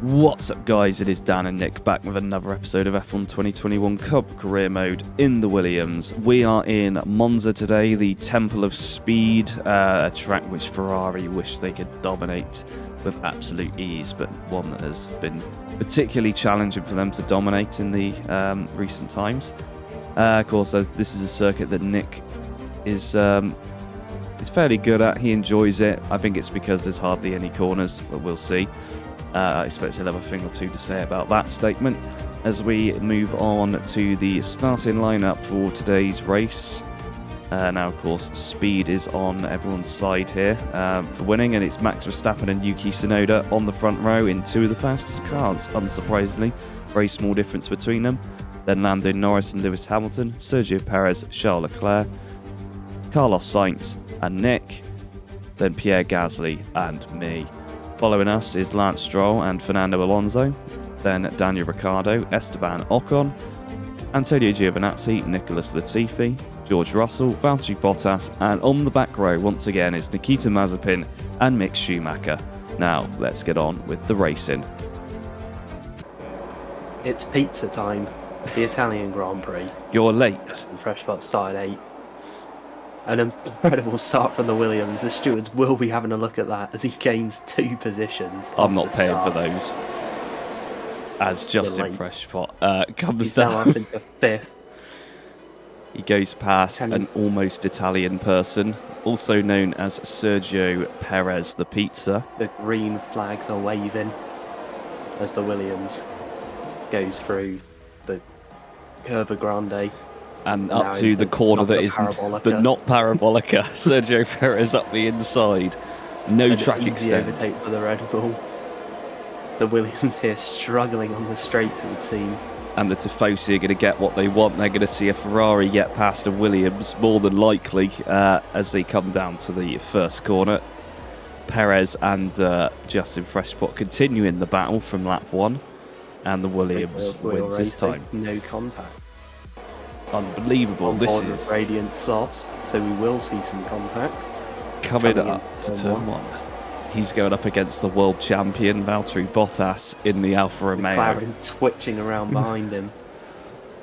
What's up guys, it is Dan and Nick back with another episode of F1 2021 Cup Career Mode in the Williams. We are in Monza today, the Temple of Speed, a track which Ferrari wish they could dominate with absolute ease, but one that has been particularly challenging for them to dominate in the recent times. Of course, this is a circuit that Nick is fairly good at. He enjoys it. I think it's because there's hardly any corners, but we'll see. I expect he'll have a thing or two to say about that statement as we move on to the starting lineup for today's race. Now, of course, speed is on everyone's side here for winning, and it's Max Verstappen and Yuki Tsunoda on the front row in two of the fastest cars, unsurprisingly. Very small difference between them. Then Lando Norris and Lewis Hamilton, Sergio Perez, Charles Leclerc, Carlos Sainz and Nick, then Pierre Gasly and me. Following us is Lance Stroll and Fernando Alonso, then Daniel Ricciardo, Esteban Ocon, Antonio Giovinazzi, Nicholas Latifi, George Russell, Valtteri Bottas, and on the back row once again is Nikita Mazepin and Mick Schumacher. Now let's get on with the racing. It's pizza time, the Italian Grand Prix. You're late. Fresh spot start at 8. An incredible start from the Williams. The stewards will be having a look at that as he gains 2 positions. I'm not paying for those. As Justin Freshpot comes He's down. now up into 5th. He goes past an almost Italian person, also known as Sergio Perez, the pizza. The green flags are waving as the Williams goes through the Curva Grande. And up to the corner that isn't the not parabolica. Sergio Perez up the inside. No track extent. Overtake for the Red Bull. The Williams here struggling on the straights, it would seem. And the Tifosi are going to get what they want. They're going to see a Ferrari get past a Williams, more than likely, as they come down to the first corner. Perez and Justin Freshpot continuing the battle from lap 1. And the Williams wins this time. No contact. Unbelievable. This is Radiant Slothz, so we will see some contact. Coming up to turn 1. He's going up against the world champion Valtteri Bottas in the Alfa Romeo. McLaren twitching around behind him.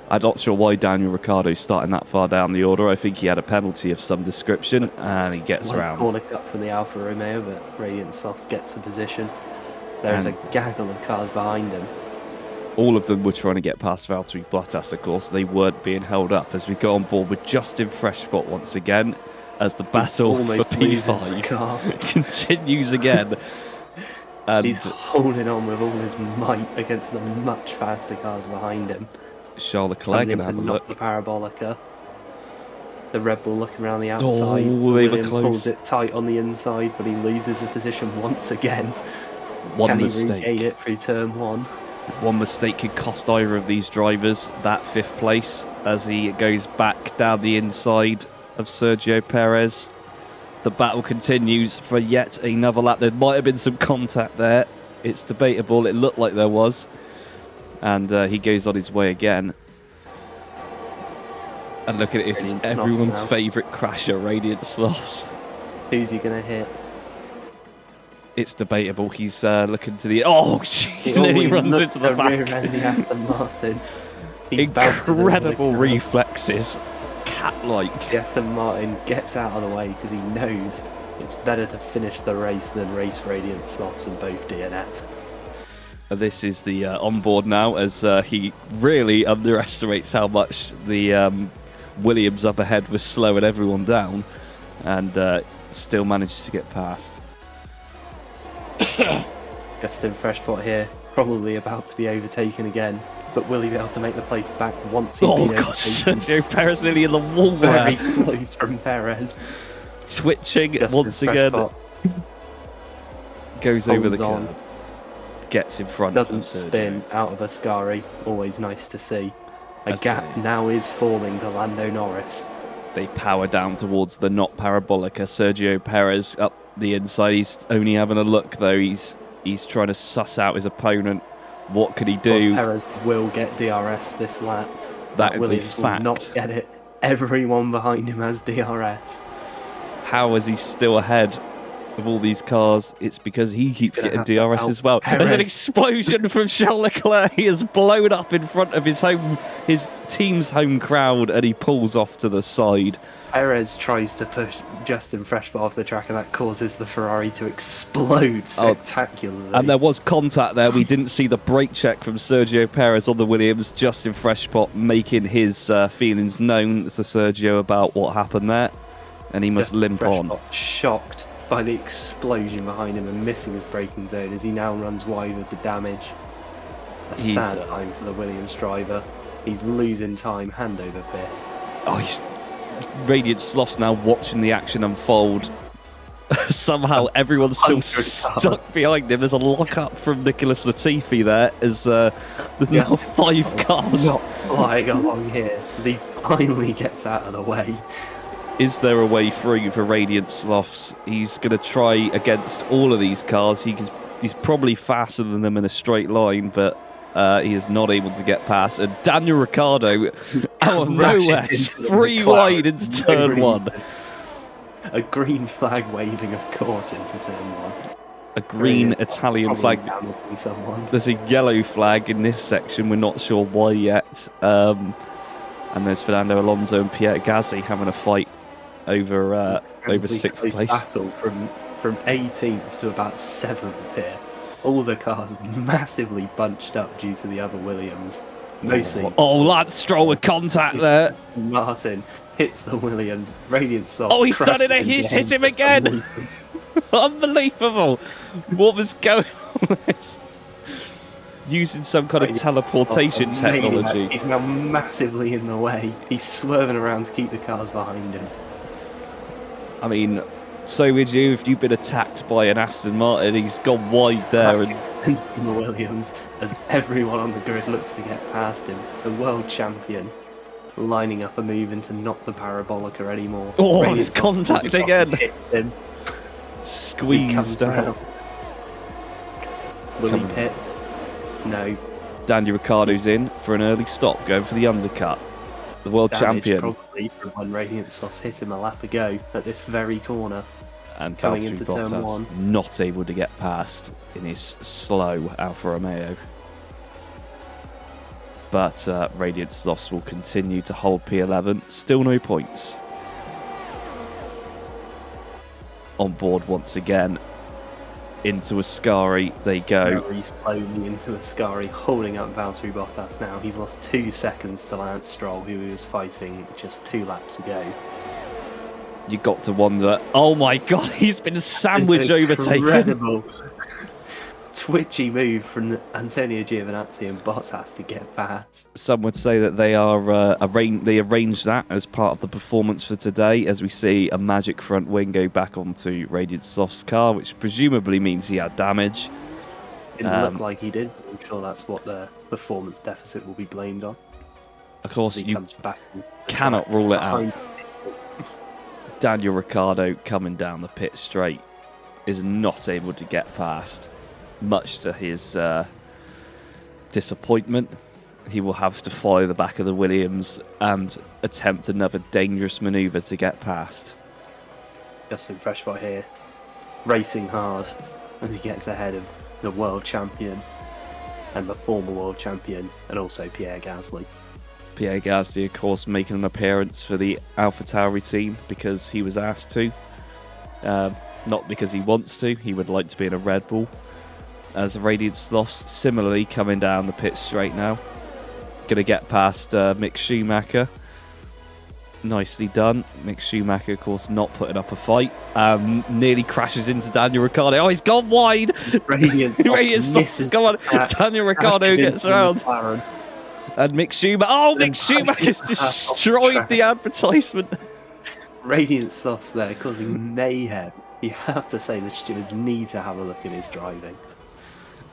I'm not sure why Daniel Ricciardo's starting that far down the order. I think he had a penalty of some description, and he gets around. Corner cut from the Alfa Romeo, but Radiant Slothz gets the position. There's a gaggle of cars behind him. All of them were trying to get past Valtteri Bottas, of course. They weren't being held up as we go on board with Justin Freshpot once again as the battle for P5 continues again. And he's holding on with all his might against the much faster cars behind him. Charles Leclerc going to have a look. The parabolica. The Red Bull looking around the outside. Oh, they were Williams close. holds it tight on the inside, but he loses his position once again. One Can mistake. he regain it through turn 1? One mistake could cost either of these drivers that 5th place as he goes back down the inside of Sergio Perez. The battle continues for yet another lap. There might have been some contact there. It's debatable. It looked like there was. And he goes on his way again. And look at it. It's everyone's favourite crasher, Radiant Slothz. Who's he going to hit? It's debatable. He's looking to the... Oh, jeez. He runs into the back. Rear end the Aston Martin. Incredible reflexes. Cat-like. The Aston Martin gets out of the way because he knows it's better to finish the race than race Radiant Slothz in both DNF. This is the onboard now as he really underestimates how much the Williams up ahead was slowing everyone down and still manages to get past. Justin Freshpot here, probably about to be overtaken again, but will he be able to make the place back once he's been overtaken? Sergio Perez nearly in the wall Very there. close from Perez. Switching Justin once again. Freshpot goes over the on. curb. Gets in front. Doesn't spin out of Ascari. Always nice to see. A gap now is forming to Lando Norris. They power down towards the not parabolica. Sergio Perez up the inside. He's only having a look though. He's trying to suss out his opponent. What could he do? Perez will get DRS this lap. That is Williams a fact. will not get it. Everyone behind him has DRS. How is he still ahead of all these cars, it's because he keeps gonna getting have to DRS help as well. There's an Perez. explosion from Charles Leclerc. He is blown up in front of his team's home crowd, and he pulls off to the side. Perez tries to push Justin Freshbot off the track, and that causes the Ferrari to explode spectacularly. And there was contact there. We didn't see the brake check from Sergio Perez on the Williams. Justin Freshbot making his feelings known to Sergio about what happened there, and he must Justin limp on. Freshbot, shocked by the explosion behind him and missing his braking zone as he now runs wide with the damage. He's, Sad time for the Williams driver. He's losing time hand over fist. Radiant Sloth's now watching the action unfold. Somehow everyone's still 100 stuck cars. behind him. There's a lock-up from Nicholas Latifi there as there's now 5 cars. Not flying along here as he finally gets out of the way. Is there a way through for Radiant Sloths? He's going to try against all of these cars. He's probably faster than them in a straight line, but he is not able to get past. And Daniel Ricciardo, out of nowhere, free wide into turn 1. A green flag waving, of course, into turn 1. A green Brilliant. Italian flag. Damaging someone. There's a yellow flag in this section. We're not sure why yet. And there's Fernando Alonso and Pierre Gasly having a fight over Incredibly 6th close place. battle from 18th to about 7th here. All the cars massively bunched up due to the other Williams. Mostly. Oh, Lance Stroll with contact there. Martin hits the Williams. Radiant Sloths. Oh, he's done it. He's hit him again. Unbelievable. What was going on there? Using some kind of teleportation technology. He's now massively in the way. He's swerving around to keep the cars behind him. I mean, so would you if you've been attacked by an Aston Martin. He's gone wide there. And the Williams, as everyone on the grid looks to get past him. The world champion lining up a move into not the Parabolica anymore. Oh, Radiant it's Sloths contact across again. and hits him. Squeezed out. Will he pit? No. Daniel Ricciardo's in for an early stop, going for the undercut. The world Damage champion. probably from when Radiant Sloths hit him a lap ago at this very corner. And Coming Valtteri into turn Bottas 1. not able to get past in his slow Alfa Romeo. But Radiant Sloths will continue to hold P11. Still no points. On board once again. Into Ascari they go. Very slowly into Ascari, holding up Valtteri Bottas now. He's lost 2 seconds to Lance Stroll, who he was fighting just 2 laps ago. You got to wonder, oh my god, he's been sandwich overtaken. Incredible twitchy move from Antonio Giovinazzi and Bottas to get past. Some would say that they are they arranged that as part of the performance for today, as we see a magic front wing go back onto Radiant Sloth's car, which presumably means he had damage. Didn't look like he did. I'm sure that's what the performance deficit will be blamed on. Of course, He you comes back cannot rule it out. behind. Daniel Ricciardo coming down the pit straight is not able to get past, much to his disappointment. He will have to follow the back of the Williams and attempt another dangerous manoeuvre to get past. Justin Freshbot here, racing hard as he gets ahead of the world champion and the former world champion, and also Pierre Gasly. Pierre Gasly, of course, making an appearance for the AlphaTauri team because he was asked to. Not because he wants to, he would like to be in a Red Bull. As Radiant Sloths similarly coming down the pit straight now. Going to get past Mick Schumacher. Nicely done. Mick Schumacher, of course, not putting up a fight. Nearly crashes into Daniel Ricciardo. Oh, he's gone wide! Radiant Sloths, come on. Daniel Ricciardo gets around. And Mick Schumacher. Oh, Mick Schumacher's destroyed the advertisement. Radiant Sloths there causing mayhem. You have to say the stewards need to have a look at his driving.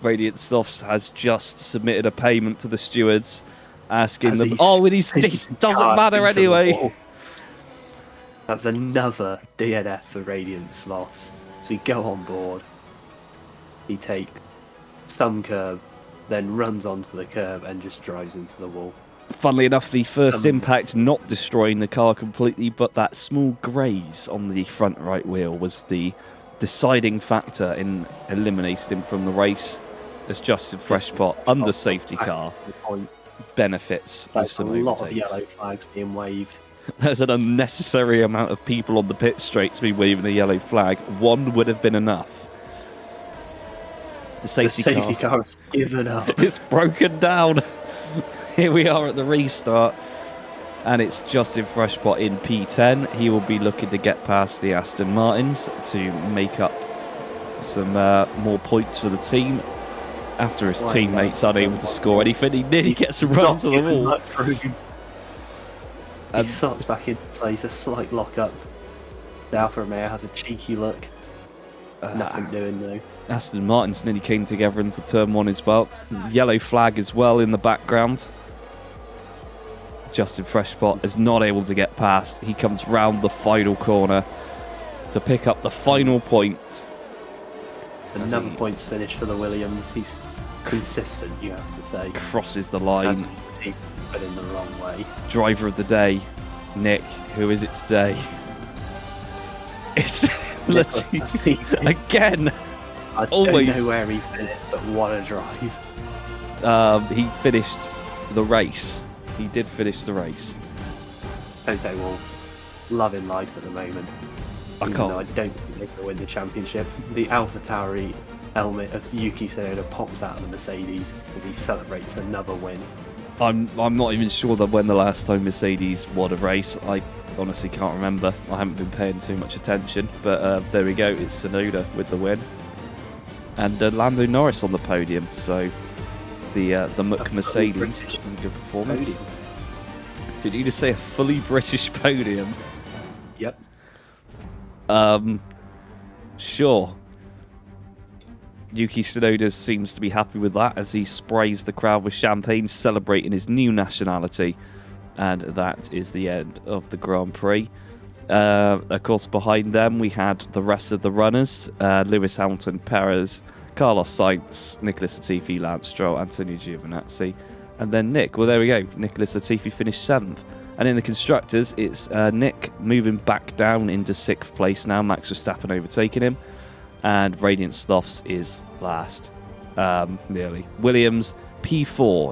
Radiant Sloths has just submitted a payment to the stewards, asking them. Oh, and he doesn't matter anyway. That's another DNF for Radiant Sloths. As we go on board, he takes some curb, then runs onto the curb and just drives into the wall. Funnily enough, the first impact not destroying the car completely, but that small graze on the front right wheel was the deciding factor in eliminating him from the race as Justin Freshpot, under safety car, benefits with There's a some lot of overtakes. yellow flags being waved. There's an unnecessary amount of people on the pit straight to be waving a yellow flag. One would have been enough. The safety car has given up. It's broken down. Here we are at the restart. And it's Justin Freshpot in P10. He will be looking to get past the Aston Martins to make up some more points for the team. After his teammates unable to score anything, he nearly gets a run to the wall. He slots back into place, a slight lock-up. The Alfa Romeo has a cheeky look. Nothing doing though. Aston Martins nearly came together into turn 1 as well. Yellow flag as well in the background. Justin Freshpot is not able to get past. He comes round the final corner to pick up the final point. Another points finish for the Williams. He's consistent, you have to say. Crosses the line. Has his team put in the wrong way. Driver of the day, Nick. Who is it today? It's Latifi again. I Always. don't know where he finished, but what a drive. He finished the race. He did finish the race. Toto Wolff, loving life at the moment. I Even can't. though I don't think they can win the championship. The AlphaTauri helmet of Yuki Tsunoda pops out of the Mercedes as he celebrates another win. I'm not even sure that when the last time Mercedes won a race. I honestly can't remember. I haven't been paying too much attention. But there we go. It's Tsunoda with the win. And Lando Norris on the podium. So the Muck Mercedes, good performance. Podium. Did you just say a fully British podium? Yep. Sure. Yuki Tsunoda seems to be happy with that as he sprays the crowd with champagne, celebrating his new nationality. And that is the end of the Grand Prix. Of course, behind them we had the rest of the runners. Lewis Hamilton, Perez, Carlos Sainz, Nicholas Latifi, Lance Stroll, Antonio Giovinazzi, and then Nick. Well, there we go. Nicholas Latifi finished 7th. And in the constructors, it's Nick moving back down into 6th place now. Max Verstappen overtaking him. And Radiant Slothz is last. Nearly. Williams, P4